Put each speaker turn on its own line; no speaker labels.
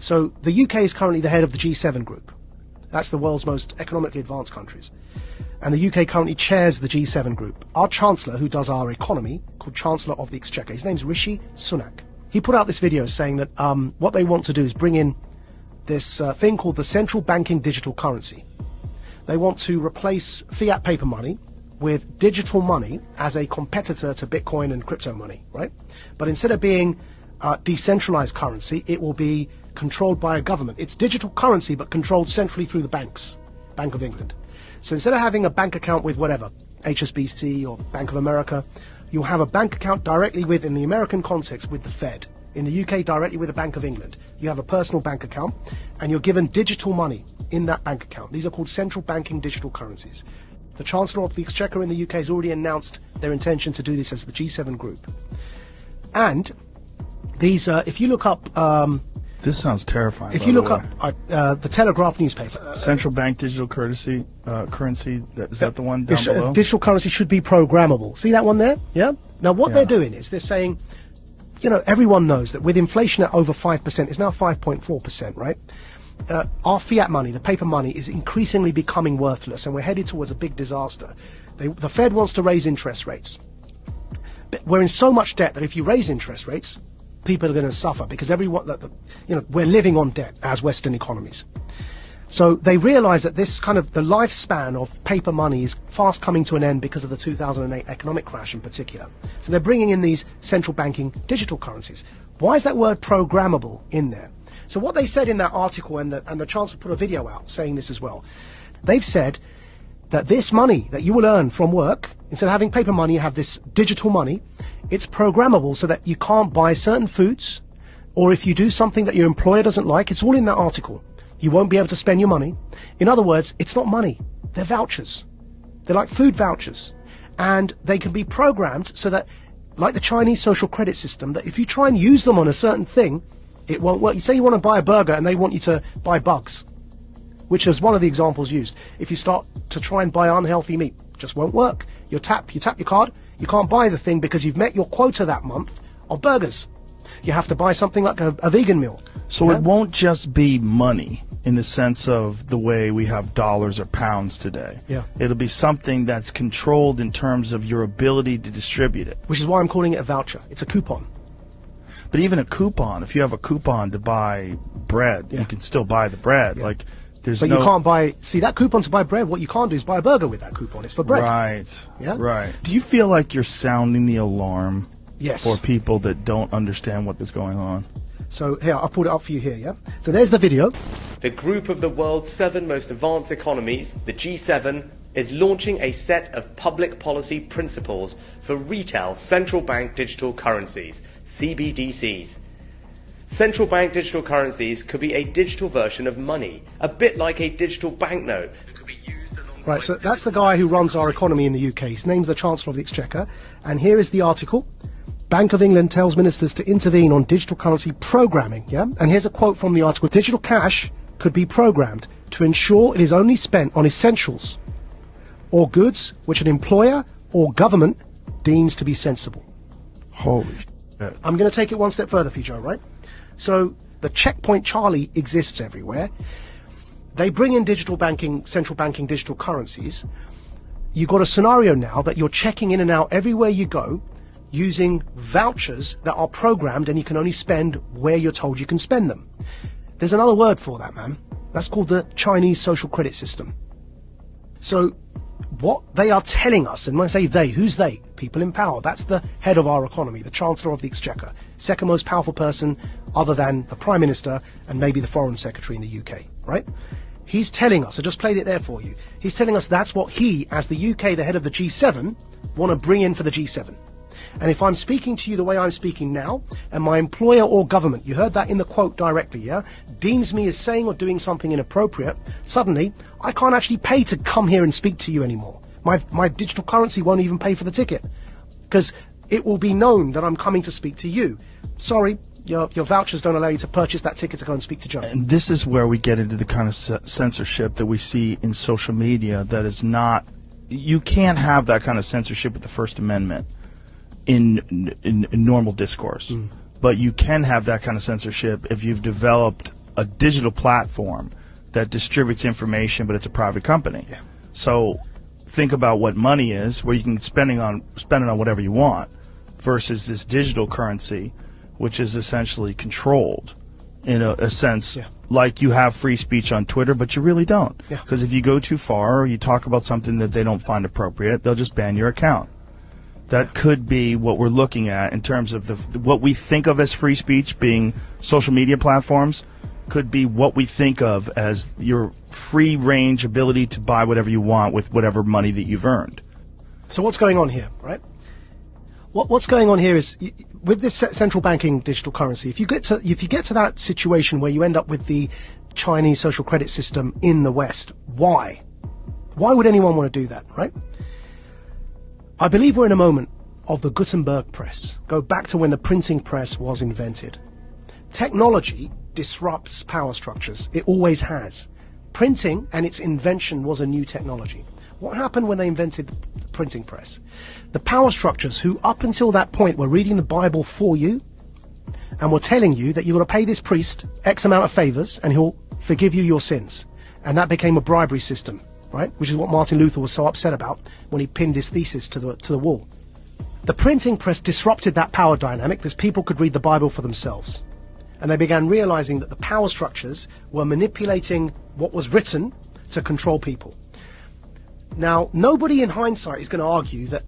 So the UK is currently the head of the G7 group. That's the world's most economically advanced countries. And the UK currently chairs the G7 group. Our Chancellor, who does our economy, called Chancellor of the Exchequer, his name's Rishi Sunak. He put out this video saying that what they want to do is bring in this thing called the central banking digital currency. They want to replace fiat paper money with digital money as a competitor to Bitcoin and crypto money, right? But instead of being decentralized currency, it will be controlled by a government. It's digital currency, but controlled centrally through the banks, Bank of England. So instead of having a bank account with whatever, HSBC or Bank of America, you'll have a bank account directly with, in the American context, with the Fed. In the UK, directly with the Bank of England. You have a personal bank account, and you're given digital money in that bank account. These are called central banking digital currencies. The Chancellor of the Exchequer in the UK has already announced their intention to do this as the G7 group. And these, if you look up...
this sounds terrifying.
If you look up the Telegraph newspaper...
Central bank digital currency, is that the one down below?
Digital currency should be programmable. See that one there? Yeah? Now what they're doing is they're saying, you know, everyone knows that with inflation at over 5%, it's now 5.4%, right? Our fiat money, the paper money, is increasingly becoming worthless, and we're headed towards a big disaster. The Fed wants to raise interest rates. But we're in so much debt that if you raise interest rates, people are going to suffer because we're living on debt as Western economies. So they realize that this kind of the lifespan of paper money is fast coming to an end because of the 2008 economic crash in particular. So they're bringing in these central banking digital currencies. Why is that word programmable in there? So what they said in that article, and the Chancellor put a video out saying this as well, they've said that this money that you will earn from work, instead of having paper money, you have this digital money. It's programmable so that you can't buy certain foods, or if you do something that your employer doesn't like, it's all in that article. You won't be able to spend your money. In other words, it's not money. They're vouchers. They're like food vouchers. And they can be programmed so that, like the Chinese social credit system, that if you try and use them on a certain thing, it won't work. You say you want to buy a burger and they want you to buy bugs, which is one of the examples used. If you start to try and buy unhealthy meat, it just won't work. You tap your card, you can't buy the thing because you've met your quota that month of burgers. You have to buy something like a vegan meal.
So it won't just be money in the sense of the way we have dollars or pounds today.
Yeah.
It'll be something that's controlled in terms of your ability to distribute it.
Which is why I'm calling it a voucher. It's a coupon.
But even a coupon, if you have a coupon to buy bread, you can still buy the bread.
Yeah.
Like, there's
But you can't buy, see that coupon to buy bread, what you can't do is buy a burger with that coupon. It's for bread.
Right.
Yeah?
Right. Do you feel like you're sounding the alarm
Yes.
for people that don't understand what is going on?
So here, I'll put it up for you here, yeah? So there's the video.
The group of the world's 7 most advanced economies, the G7, is launching a set of public policy principles for retail central bank digital currencies, CBDCs. Central bank digital currencies could be a digital version of money, a bit like a digital banknote.
Right, so that's the guy who runs our economy in the UK. His name's the Chancellor of the Exchequer. And here is the article. Bank of England tells ministers to intervene on digital currency programming, yeah? And here's a quote from the article. Digital cash could be programmed to ensure it is only spent on essentials or goods which an employer or government deems to be sensible.
Holy shit.
I'm going to take it one step further for you, Joe, right? So the checkpoint Charlie exists everywhere. They bring in digital banking, central banking digital currencies. You've got a scenario now that you're checking in and out everywhere you go using vouchers that are programmed, and you can only spend where you're told you can spend them. There's another word for that, man. That's called the Chinese social credit system. So what they are telling us, and when I say they, who's they? People in power. That's the head of our economy, the Chancellor of the Exchequer, second most powerful person other than the Prime Minister and maybe the Foreign Secretary in the UK, right? He's telling us, I just played it there for you, he's telling us that's what he, as the UK, the head of the G7, want to bring in for the G7. And if I'm speaking to you the way I'm speaking now, and my employer or government, you heard that in the quote directly, yeah, deems me as saying or doing something inappropriate, suddenly I can't actually pay to come here and speak to you anymore. My digital currency won't even pay for the ticket, because it will be known that I'm coming to speak to you. Sorry, your vouchers don't allow you to purchase that ticket to go and speak to Joe.
And this is where we get into the kind of censorship that we see in social media that is not... You can't have that kind of censorship with the First Amendment in normal discourse. But you can have that kind of censorship if you've developed a digital platform that distributes information, but it's a private company.
Yeah.
So think about what money is, where you can spend it on whatever you want, versus this digital currency, which is essentially controlled in a sense.
Yeah.
Like you have free speech on Twitter, but you really don't.
Yeah.
Because if you go too far or you talk about something that they don't find appropriate, they'll just ban your account. That could be what we're looking at in terms of what we think of as free speech being social media platforms, could be what we think of as your free range ability to buy whatever you want with whatever money that you've earned.
So what's going on here, right? What's going on here is, with this central banking digital currency, if you get to that situation where you end up with the Chinese social credit system in the West, why would anyone want to do that, right? I believe we're in a moment of the Gutenberg press. Go back to when the printing press was invented. Technology disrupts power structures. It always has. Printing and its invention was a new technology. What happened when they invented the printing press? The power structures who up until that point were reading the Bible for you and were telling you that you've got to pay this priest X amount of favors and he'll forgive you your sins. And that became a bribery system, right? Which is what Martin Luther was so upset about when he pinned his thesis to the wall. The printing press disrupted that power dynamic because people could read the Bible for themselves. And they began realizing that the power structures were manipulating what was written to control people. Now, nobody in hindsight is going to argue that